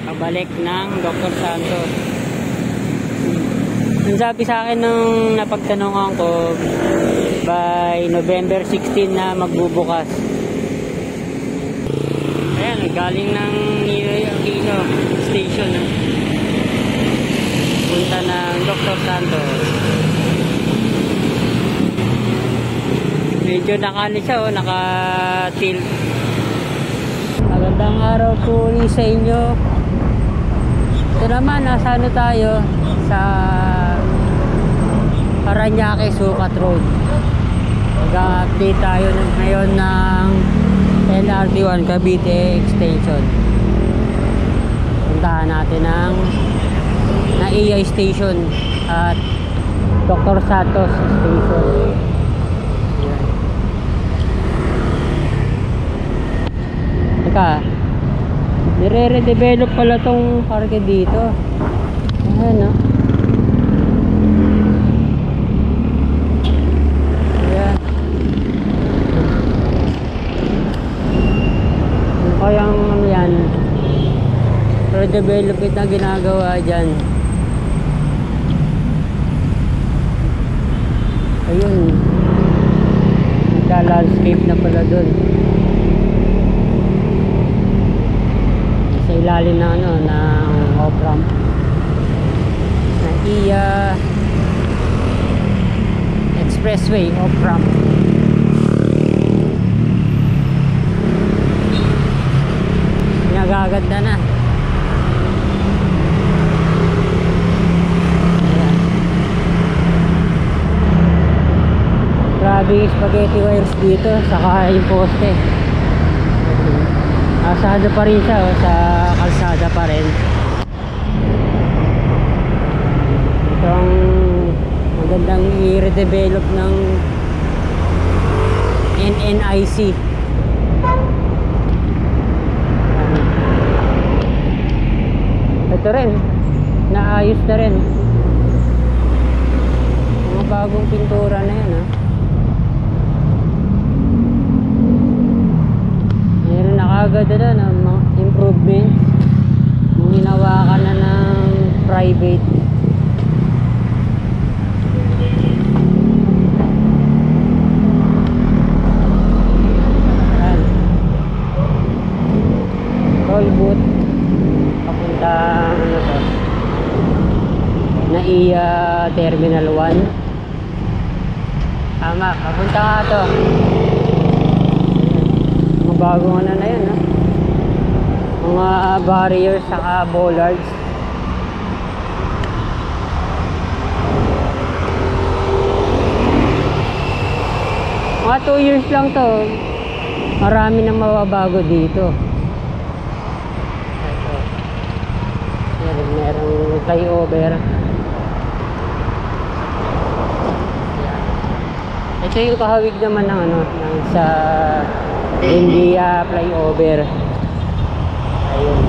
pabalik ng Dr. Santos. Ang sabi sa akin nung napagtanungan ko, by November 16 na magbubukas. Ayan, galing ng Aquino station, punta ng Dr. Santos. Medyo nakani siya, naka-tilt. Magandang araw po sa inyo. Ito naman, nasa ano tayo? Sa Parañaque, Sucat Road. Mag-update tayo ngayon ng LRT1 Cavite Extension. Puntahan natin ang NAIA Station at Dr. Santos Station. Teka, nire-redevelop pala tong parke dito. Ayan, no? Ayan. Kayang ano yan, redevelop na ginagawa dyan. Ayun, nagka-landscape na pala dun. Sa ilalim na ano, ng off-ramp. NAIA Expressway off-ramp. Nagaganda na. Ayan. Grabe yung spaghetti wires dito, saka yung poste. Asado pa rin siya, sa kalsada pa rin. Ito ang magandang i-redevelop ng NNIC. Ito rin, naayos na rin. Mga bagong pintura na yan, ha. Meron na kagad na mga improvements. Hinawakan na ng private. Ayan. Toll booth. Papuntang ano to, NAIA Terminal 1. Tama, papunta nga to. Mga bagong ano na yan, ha? Mga barriers saka bollards. Mga 2 years lang to, marami na mababago dito. Merong flyover. Ito yung kahawig naman ng ano, ng sa India flyover. Ayun.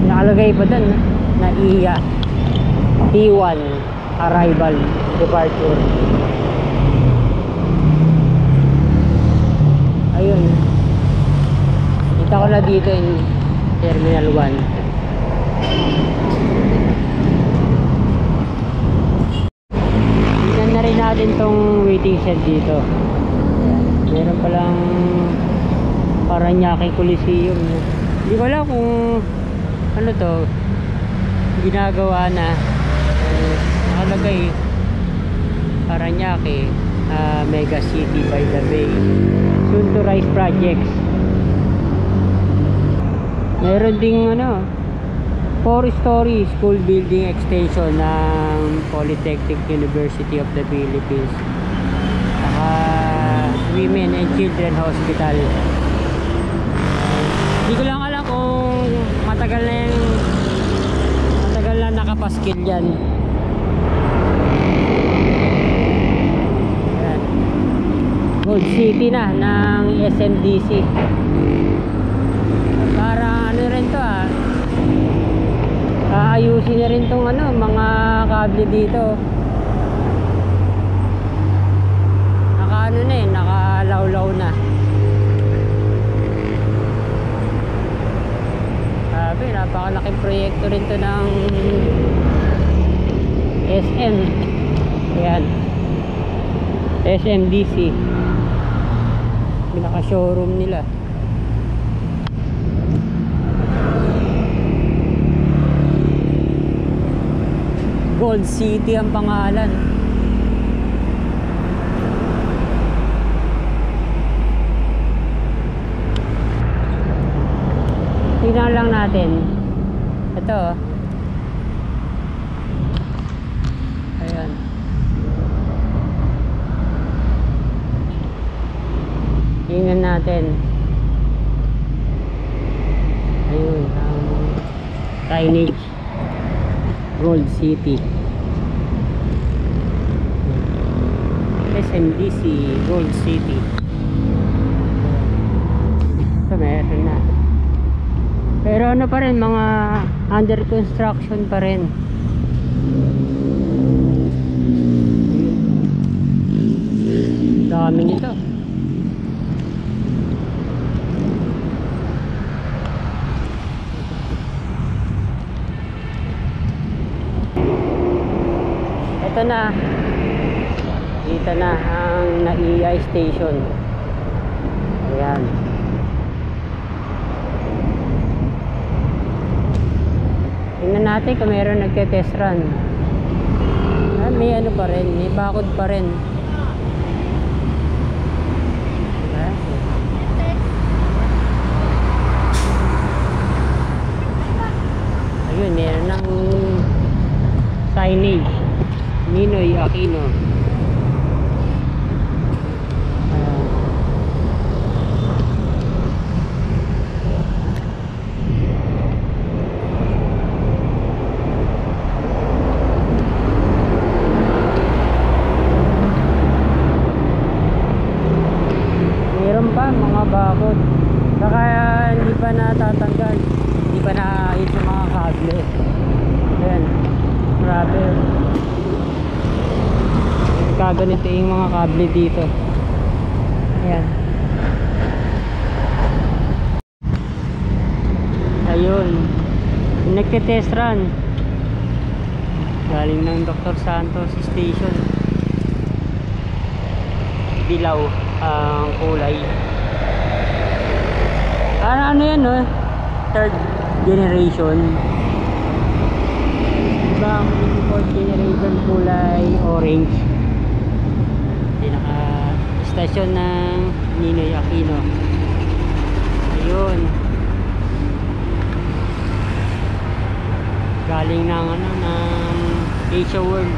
Nakalagay pa dun, NAIA T1 Arrival Departure. Ayun, kita ko na dito in Terminal 1. Tignan na rin natin tong waiting shed dito. Meron palang Parañaque Coliseum. Hindi ko alam kung ano to, ginagawa na. Nakalagay Parañaque Mega City by the Bay, soon to rise projects. Meron ding ano, 4-story school building extension ng Polytechnic University of the Philippines, saka Women and Children Hospital. Hindi ko lang alam kung matagal na nakapaskil yan. Gold City na ng SMDC. Parang ano rin to, ayusin na rin tong ano, mga kable dito. Naka ano na eh, nakalawlaw na. Sabi, napakalaking proyekto rin to ng SM. Ayan, SMDC, pinaka showroom nila. Gold City ang pangalan. Tingnan lang natin ito. Ayan, tingnan natin. Ayun, ang signage, Gold City, SMDC Gold City. So meron na, pero ano pa rin, mga under construction pa rin. Dami nito. Ito na, dito na ang NAIA station. Ayan, tingnan natin kung meron nagte-test run. May ano pa rin, may bakod pa rin. Ayun, meron ng signage, Ninoy Aquino. Meron pa mga bakod, saka hindi pa natatanggal, hindi pa naayos yung mga kable. Ayan, grabe. Kaganito yung mga kable dito. Ayan, ayun, nagte-test run galing ng Dr. Santos station. Dilaw ang kulay. Ano yan, no? Third generation. Diba ang fourth generation kulay orange. Pinaka stasyon ng Ninoy Aquino. Ayun, galing ng ano, ng Asia World.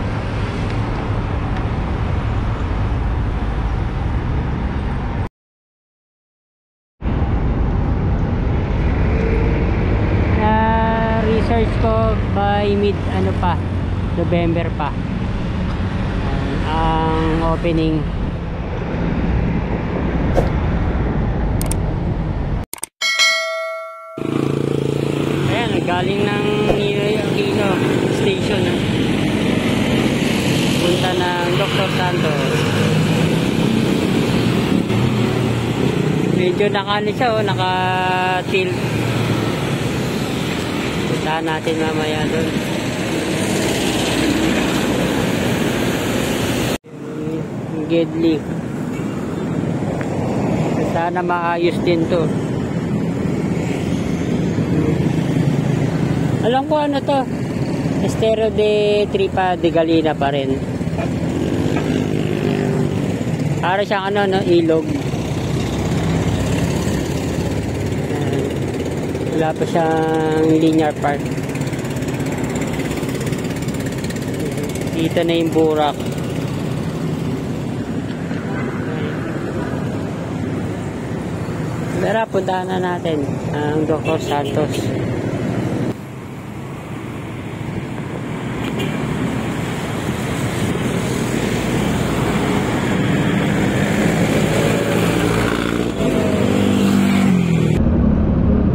Research ko by mid ano pa, November pa ang opening. Ayan, galing ng Ninoy Aquino station, punta ng Dr. Santos. Medyo nakano siya, oh, naka-tilt. Puntahan natin mamaya doon. Gedli. Sana maayos din to. Alam ko ano to, Estero de Tripa de Galina pa rin. Para siyang ano, no, ilog. Wala pa siyang linear park. Dito na yung Burak. Tara, puntahan na natin ang Dr. Santos.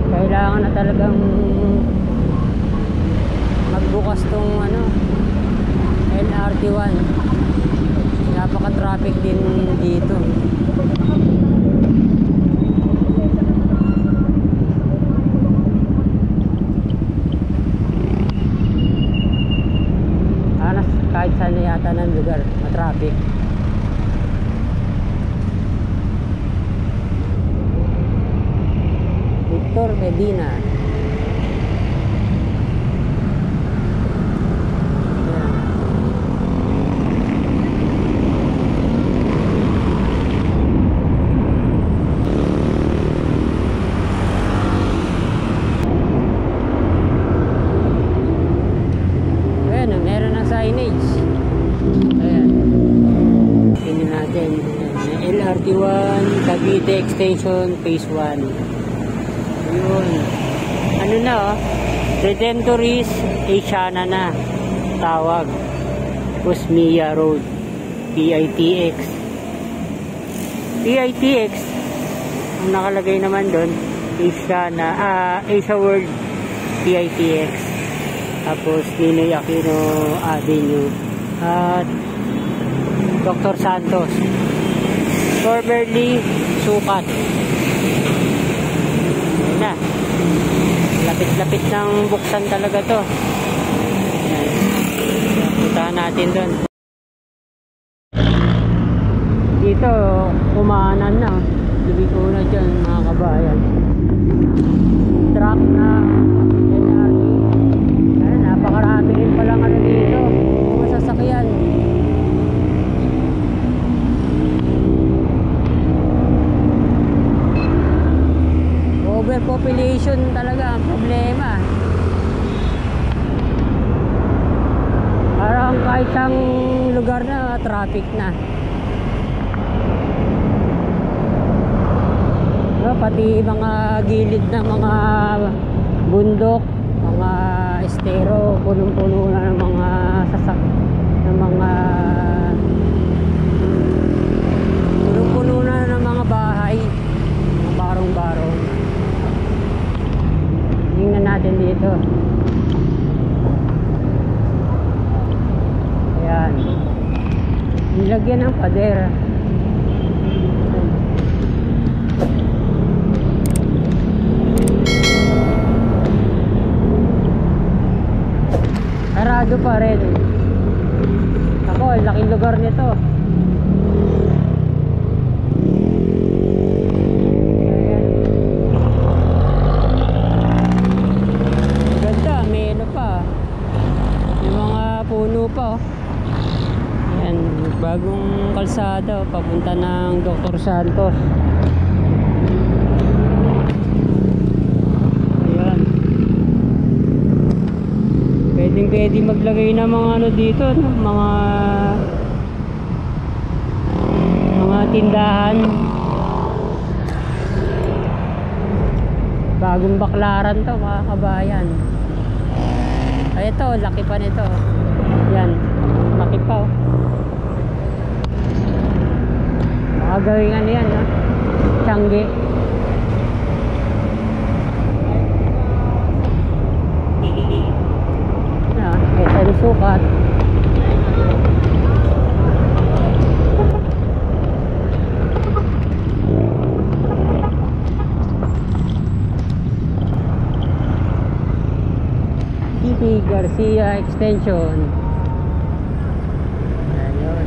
Kailangan na talagang Magbukas tong ano, LRT1. Napaka-traffic din dito. Kahit saan yata ng lugar, matraffic. Victor Medina. Signage. Ayan. Tingnan natin. LRT1 Cavite Extension Phase 1. Yun. Ano na oh? Redemptoris Asiana na. Tawag. Osmia Road. PITX. PITX. Ang nakalagay naman doon. Asiana. Asia World PITX. Tapos Ninoy Aquino Avenue at Dr. Santos. Formerly Sukat. Ayan na. Lapit-lapit ng buksan talaga to. Ayan. Puntahan natin doon. Dito kumaanan na. Ibig ko na dyan mga kabayan. Truck na napakarami rin palang ano dito, mga sasakyan. Overpopulation talaga ang problema. Parang kahit ang lugar na traffic na. Pati mga gilid ng mga bundok, mga estero, punong-puno na ng mga punong-puno na ng mga bahay, mga barong-barong. Tingnan natin dito. Ayan, nilagyan ng pader. Sarado pa rin. Ako, laking lugar nito. Ayan. Ganda, may ano pa. May mga puno pa oh. Ayan, bagong kalsada oh, papunta ng Dr. Santos. Pwede maglagay ng mga ano dito, no? Mga tindahan. Bagong baklaran to mga kabayan. Ay ito, laki pa nito. Yan, laki pa oh. Makagawin ano yan, no? Tiangge. Ito yung Sukat. CP Garcia Extension. Ayun.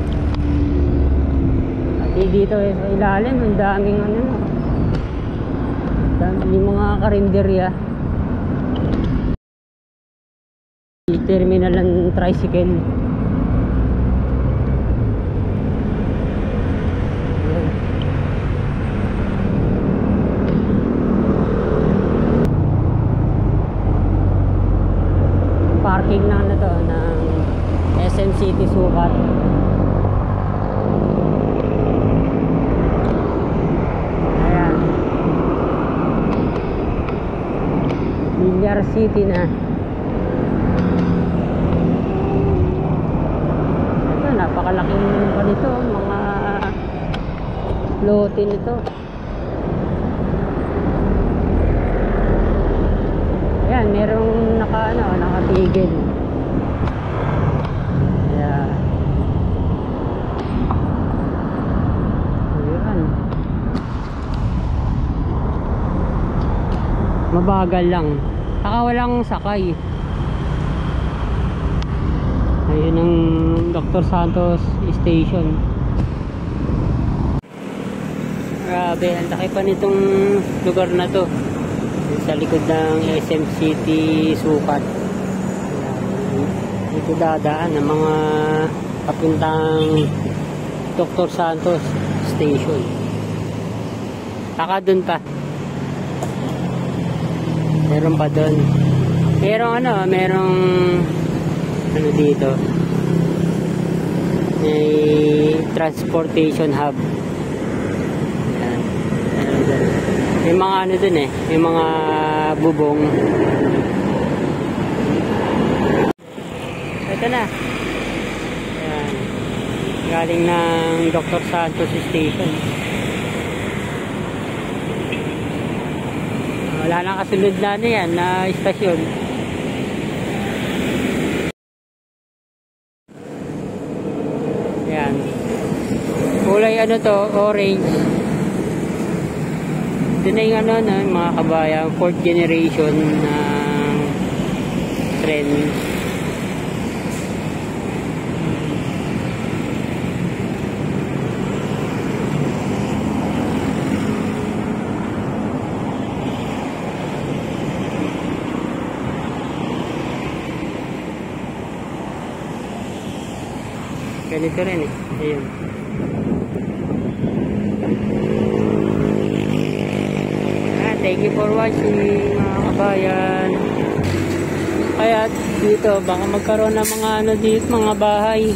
At dito sa ilalim ang daming ano, daming mga karinderya. Terminal ng tricycle. Parking na ano to ng SM City Sukat. Ayan, Villar City na. Napakalaking pa nito, mga lote nito. Ayan, merong nakatigil. Yeah. Ayan. Mabagal lang. Saka walang sakay. Ayun ang Dr. Santos Station. Grabe, ang laki pa nitong lugar na to. Sa likod ng SM City Sukat. Dito dadaan ng mga papuntang Dr. Santos Station. Saka dun pa. Meron pa dun. Merong ano dito. May transportation hub. Yan. May mga ano dun eh. May mga bubong. Ito na. Yan. Galing ng Dr. Santos Station. Wala nang kasunod na ano yan na istasyon. Yan. Kulay ano to, orange. Ito na yung ano, mga kabayan, 4th generation na tren. Ganito rin eh. Ayun. Thank you for watching mga kabayan. Kaya dito baka magkaroon ng mga ano dito, mga bahay.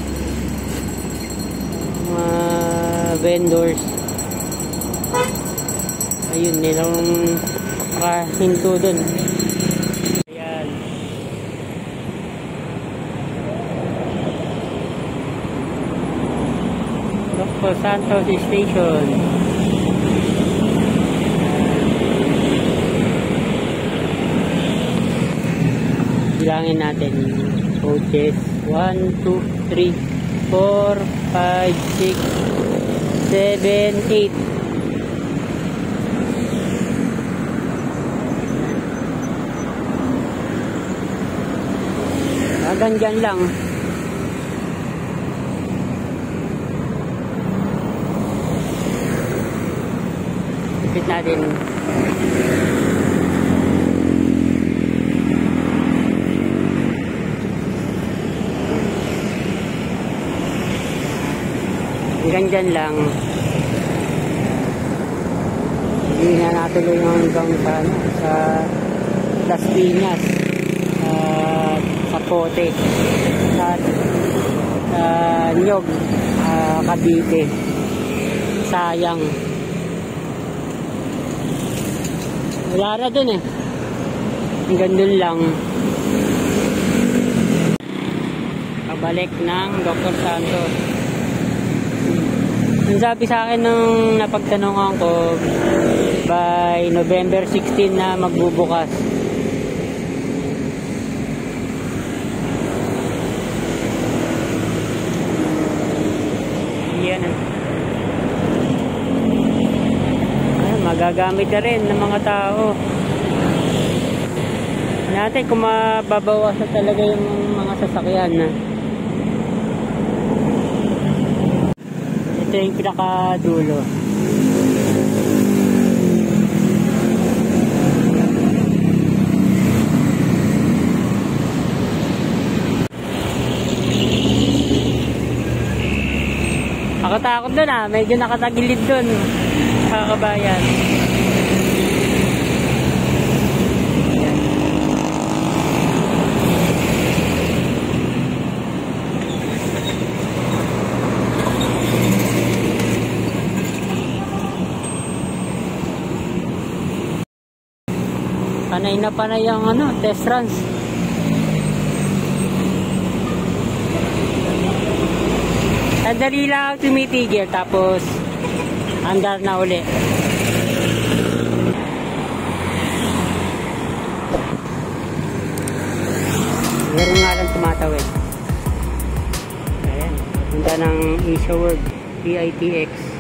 Mga vendors. Ayun, nilang nakahinto dun. Ayan. Dr. Santos Station. Bilangin natin. Coaches. 1, 2, 3, 4, 5, 6, 7, 8. Hanggang dyan lang. Ipit natin. Hanggang dyan lang. Hindi na natuloy hanggang sa Las Piñas, sa Pote, sa Nyog, Cavite. Sayang. Wala na dun eh. Hanggang dun lang. Pabalik ng Dr. Santos. Ang sabi sa akin nung napagtanungan ko, by November 16 na magbubukas. Yan. Magagamit na rin ng mga tao. Natin kung mababawasan talaga yung mga sasakyan na. Ito yung pinakadulo. Nakatakot doon ah, medyo nakatagilid doon mga kabayan. Panay na panay ang ano, test runs. Sandali lang tumitigil tapos andar na uli. meron nga lang tumatawid. Ayan, punta ng Asia World PITX.